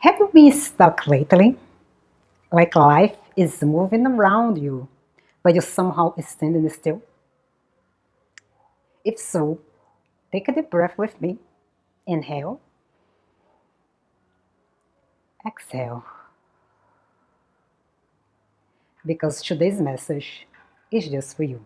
Have you been stuck lately? Like life is moving around you, but you're somehow standing still? If so, take a deep breath with me. Inhale, exhale, because today's message is just for you.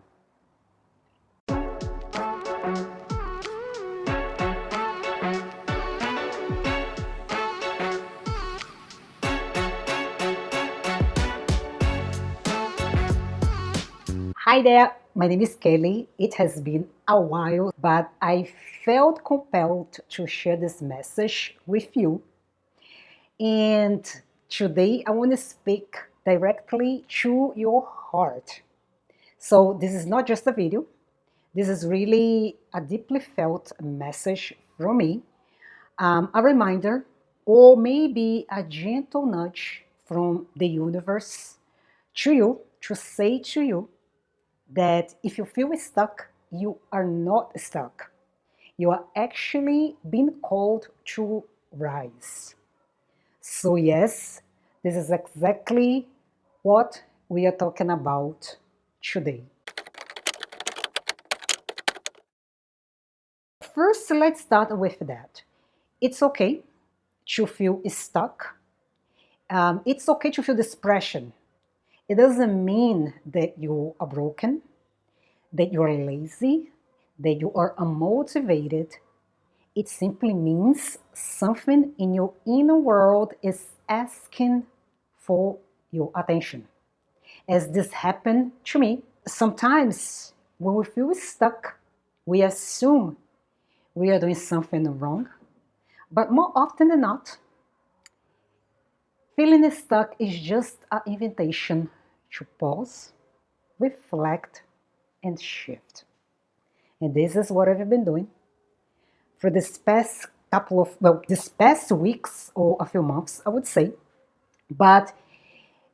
Hi there, my name is Kelly. It has been a while, but I felt compelled to share this message with you. And today I want to speak directly to your heart. So, this is not just a video. This is really a deeply felt message from me, a reminder, or maybe a gentle nudge from the universe to you to say to you that if you feel stuck, you are not stuck. You are actually being called to rise. So, yes, this is exactly what we are talking about today. First, let's start with that. It's okay to feel stuck. It's okay to feel depression. It doesn't mean that you are broken, that you are lazy, that you are unmotivated. It simply means something in your inner world is asking for your attention. As this happened to me, sometimes when we feel stuck, we assume we are doing something wrong, but more often than not, feeling stuck is just an invitation to pause, reflect, and shift. And this is what I've been doing for this past this past weeks or a few months, I would say. But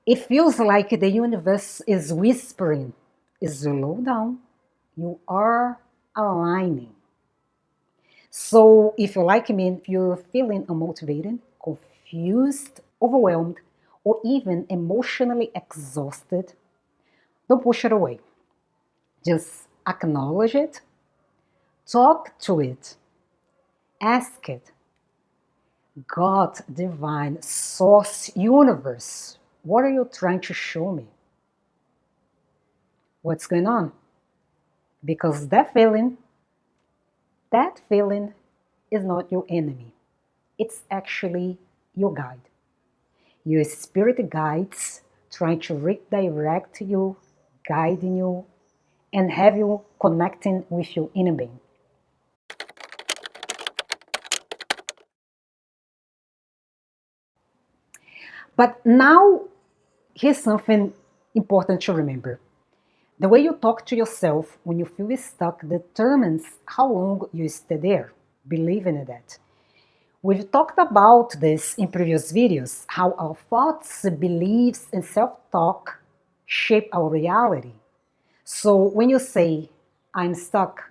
it feels like the universe is whispering, slow down, you are aligning. So if you're like me, if you're feeling unmotivated, confused, overwhelmed, or even emotionally exhausted, don't push it away. Just acknowledge it, talk to it, ask it. God, divine, source, universe, what are you trying to show me? What's going on? Because that feeling is not your enemy. It's actually your guide. Your spirit guides trying to redirect you, guiding you, and have you connecting with your inner being. But now, here's something important to remember. The way you talk to yourself when you feel stuck determines how long you stay there, believing in that. We've talked about this in previous videos, how our thoughts, beliefs, and self-talk shape our reality. So when you say, I'm stuck,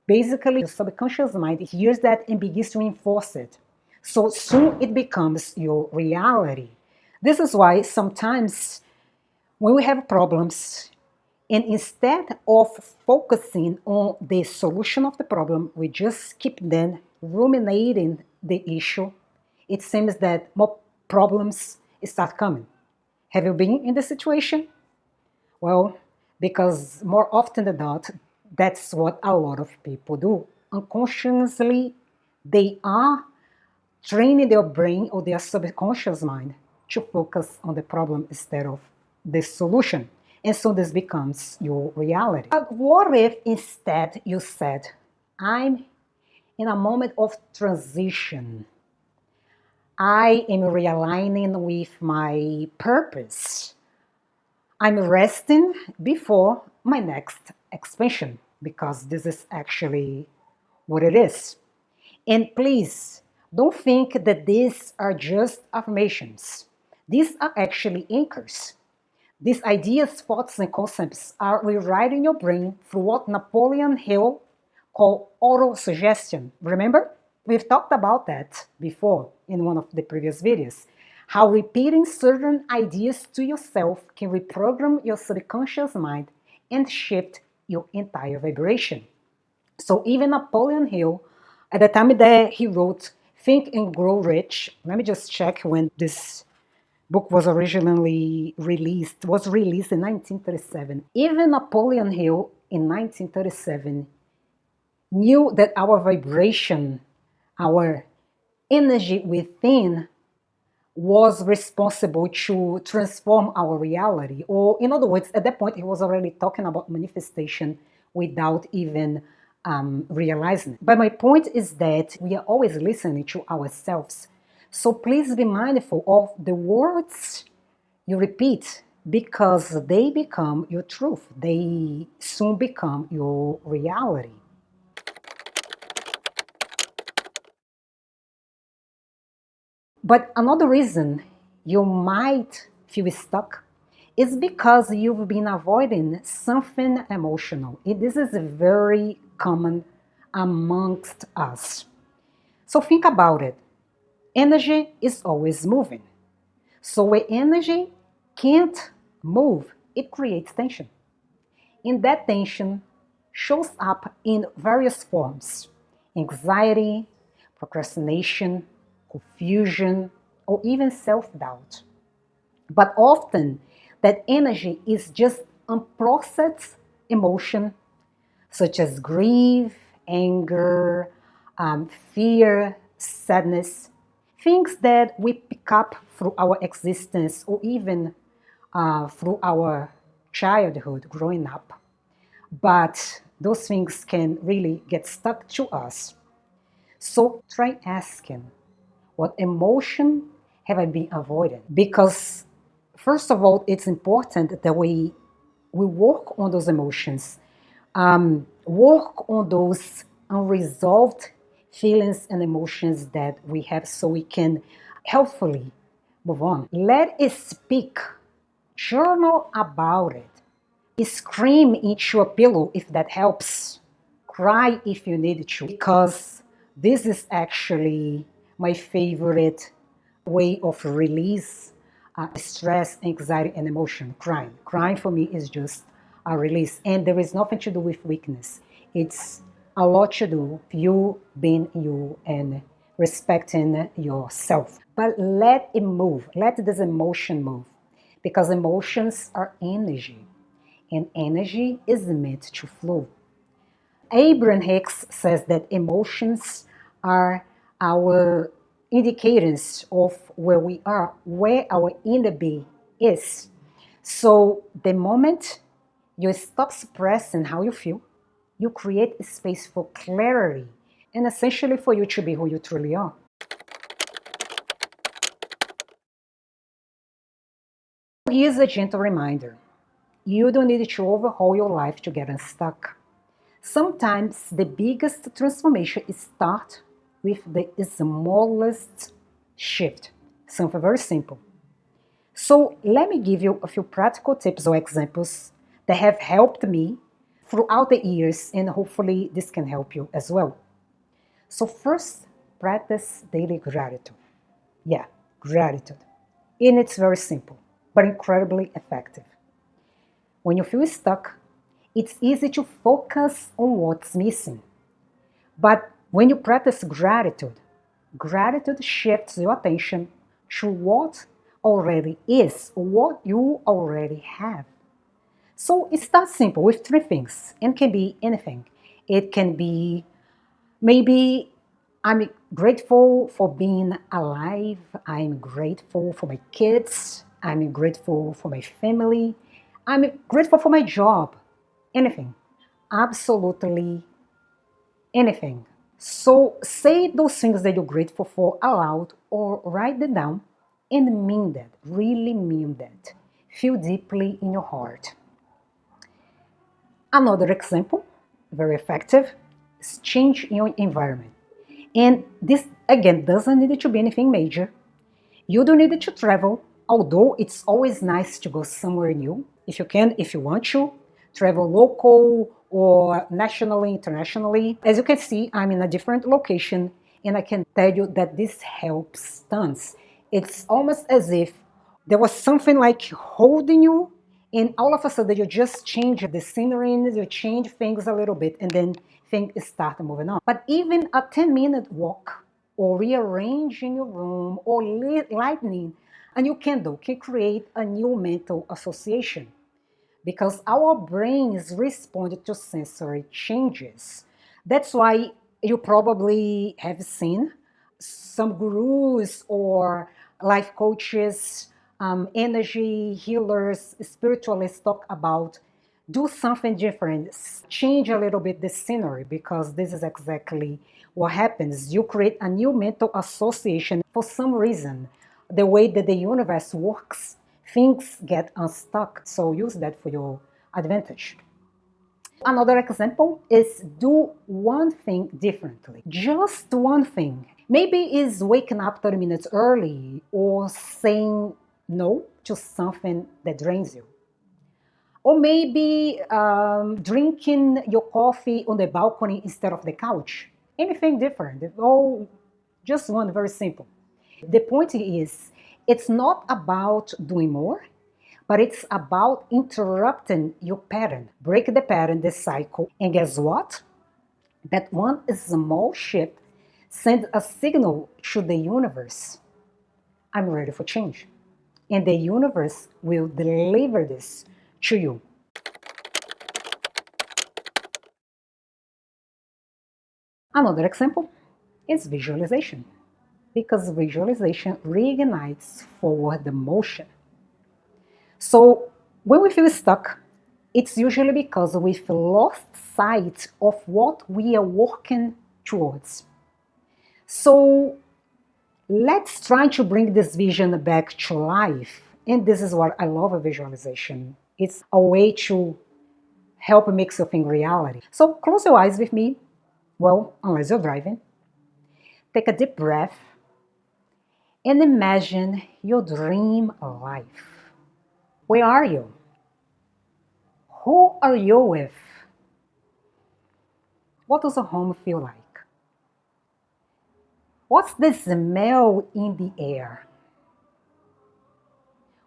basically your subconscious mind hears that and begins to reinforce it. So soon it becomes your reality. This is why sometimes when we have problems, and instead of focusing on the solution of the problem, we just keep then ruminating the issue. It seems that more problems start coming. Have you been in this situation? Well, because more often than not, that's what a lot of people do. Unconsciously, they are training their brain or their subconscious mind to focus on the problem instead of the solution. And so this becomes your reality. But what if instead you said, I'm in a moment of transition. I am realigning with my purpose. I'm resting before my next expansion because this is actually what it is. And please don't think that these are just affirmations. These are actually anchors. These ideas, thoughts, and concepts are rewriting your brain through what Napoleon Hill called auto-suggestion. Remember? We've talked about that before in one of the previous videos. How repeating certain ideas to yourself can reprogram your subconscious mind and shift your entire vibration. So even Napoleon Hill, at the time that he wrote Think and Grow Rich, let me just check when this book was originally released. It was released in 1937. Even Napoleon Hill in 1937 knew that our vibration, our energy within was responsible to transform our reality. Or, in other words, at that point, he was already talking about manifestation without even realizing it. But my point is that we are always listening to ourselves. So please be mindful of the words you repeat because they become your truth. They soon become your reality. But another reason you might feel stuck is because you've been avoiding something emotional. This is very common amongst us. So think about it. Energy is always moving. So when energy can't move, it creates tension. And that tension shows up in various forms: anxiety, procrastination, confusion, or even self doubt. But often, that energy is just unprocessed emotion, such as grief, anger, fear, sadness, things that we pick up through our existence or even through our childhood growing up. But those things can really get stuck to us. So try asking, what emotion have I been avoiding? Because first of all, it's important that we work on those emotions, work on those unresolved feelings and emotions that we have so we can helpfully move on. Let it speak. Journal about it. Scream into a pillow if that helps. Cry if you need to, because this is actually my favorite way of release stress, anxiety, and emotion. Crying. Crying for me is just a release, and there is nothing to do with weakness. It's a lot to do with you being you and respecting yourself. But let it move. Let this emotion move, because emotions are energy and energy is meant to flow. Abraham Hicks says that emotions are our indicators of where we are, where our inner being is. So the moment you stop suppressing how you feel, you create a space for clarity and essentially for you to be who you truly are. Here's a gentle reminder: you don't need to overhaul your life to get unstuck. Sometimes the biggest transformation starts with the smallest shift, something very simple. So let me give you a few practical tips or examples that have helped me throughout the years, and hopefully this can help you as well. So first, practice daily gratitude. Yeah, gratitude. And it's very simple, but incredibly effective. When you feel stuck, it's easy to focus on what's missing. But when you practice gratitude, gratitude shifts your attention to what already is, what you already have. So it's that simple with three things, and can be anything. It can be maybe I'm grateful for being alive, I'm grateful for my kids, I'm grateful for my family, I'm grateful for my job, anything, absolutely anything. So say those things that you're grateful for aloud or write them down and mean that, really mean that. Feel deeply in your heart. Another example, very effective, is change your environment. And this again doesn't need to be anything major. You don't need to travel, although it's always nice to go somewhere new. If you can, if you want to, travel local or nationally, internationally. As you can see, I'm in a different location And I can tell you that this helps tons. It's almost as if there was something like holding you, and all of a sudden you just change the scenery, you change things a little bit, and then things start moving on. But even a 10-minute walk, or rearranging your room, or lighting a new candle can create a new mental association because our brains respond to sensory changes. That's why you probably have seen some gurus or life coaches, energy healers, spiritualists talk about do something different, change a little bit the scenery, because this is exactly what happens. You create a new mental association for some reason. The way that the universe works, things get unstuck. So use that for your advantage. Another example is do one thing differently. Just one thing. Maybe is waking up 30 minutes early or saying no to something that drains you. Or maybe drinking your coffee on the balcony instead of the couch. Anything different. Oh, just one, very simple. The point is, it's not about doing more, but it's about interrupting your pattern. Break the pattern, the cycle. And guess what? That one small shift sends a signal to the universe. I'm ready for change. And the universe will deliver this to you. Another example is visualization, because visualization reignites forward motion. So when we feel stuck, it's usually because we've lost sight of what we are working towards. So let's try to bring this vision back to life. And this is what I love a visualization. It's a way to help make something reality. So close your eyes with me. Well, unless you're driving. Take a deep breath and imagine your dream life. Where are you? Who are you with? What does a home feel like? What's the smell in the air?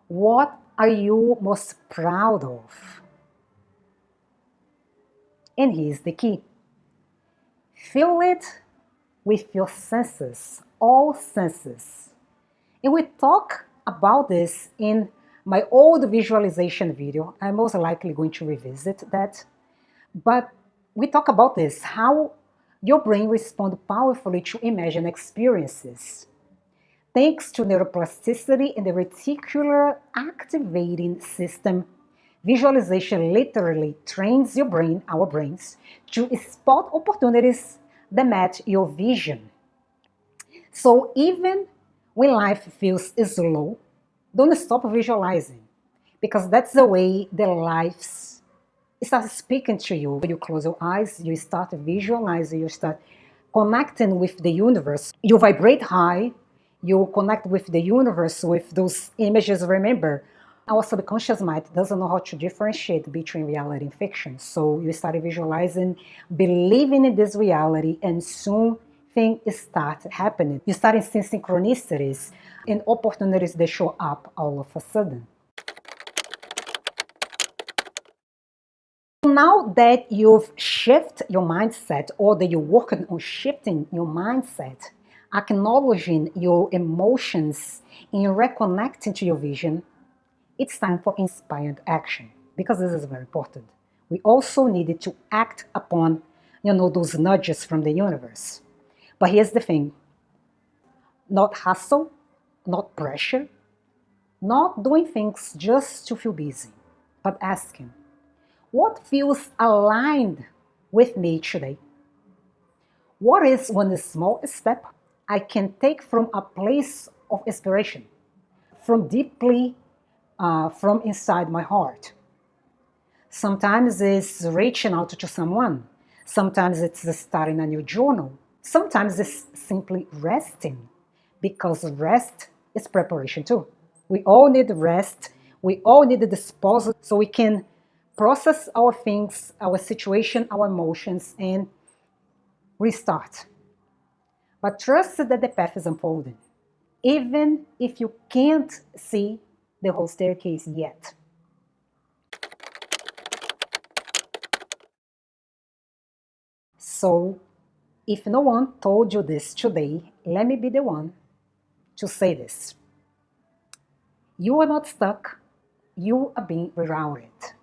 What are you most proud of? And here's the key. Feel it with your senses, all senses. And we talk about this in my old visualization video. I'm most likely going to revisit that. But we talk about this, how your brain responds powerfully to imagined experiences. Thanks to neuroplasticity and the reticular activating system, visualization literally trains your brain, our brains, to spot opportunities that match your vision. So even when life feels slow, don't stop visualizing, because that's the way the life starts speaking to you. You close your eyes, you start visualizing, you start connecting with the universe. You vibrate high, you connect with the universe with those images. Remember, our subconscious mind doesn't know how to differentiate between reality and fiction. So you start visualizing, believing in this reality, and soon things start happening. You start seeing synchronicities and opportunities that show up all of a sudden. Now that you've shifted your mindset, or that you're working on shifting your mindset, acknowledging your emotions and reconnecting to your vision, it's time for inspired action, because this is very important. We also needed to act upon, those nudges from the universe. But here's the thing: not hustle, not pressure, not doing things just to feel busy, but asking, what feels aligned with me today? What is one small step I can take from a place of inspiration, from deeply, from inside my heart? Sometimes it's reaching out to someone. Sometimes it's starting a new journal. Sometimes it's simply resting, because rest is preparation too. We all need rest. We all need this pause so we can process our things, our situation, our emotions, and restart. But trust that the path is unfolding, even if you can't see the whole staircase yet. So, if no one told you this today, let me be the one to say this. You are not stuck, you are being rerouted.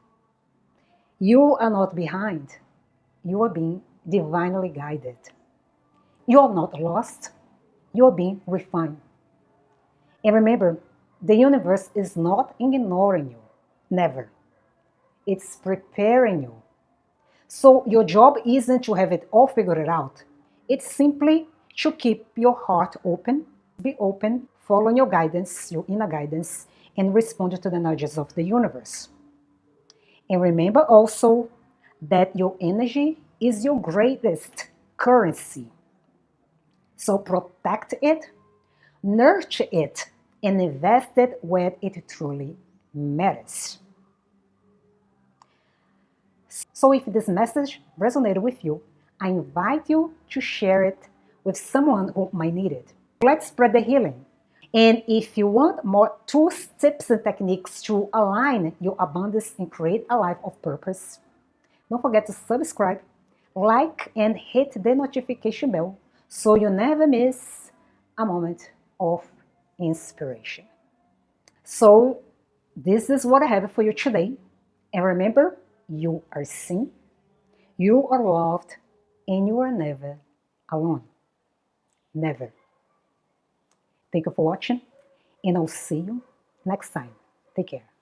You are not behind, you are being divinely guided. You are not lost, you are being refined. And remember, the universe is not ignoring you, never. It's preparing you. So your job isn't to have it all figured out. It's simply to keep your heart open, be open, follow your guidance, your inner guidance, and respond to the nudges of the universe. And remember also that your energy is your greatest currency. So protect it, nurture it, and invest it where it truly matters. So if this message resonated with you, I invite you to share it with someone who might need it. Let's spread the healing. And if you want more tools, tips, and techniques to align your abundance and create a life of purpose, don't forget to subscribe, like, and hit the notification bell so you never miss a moment of inspiration. So, this is what I have for you today. And remember, you are seen, you are loved, and you are never alone. Never. Thank you for watching, and I'll see you next time. Take care.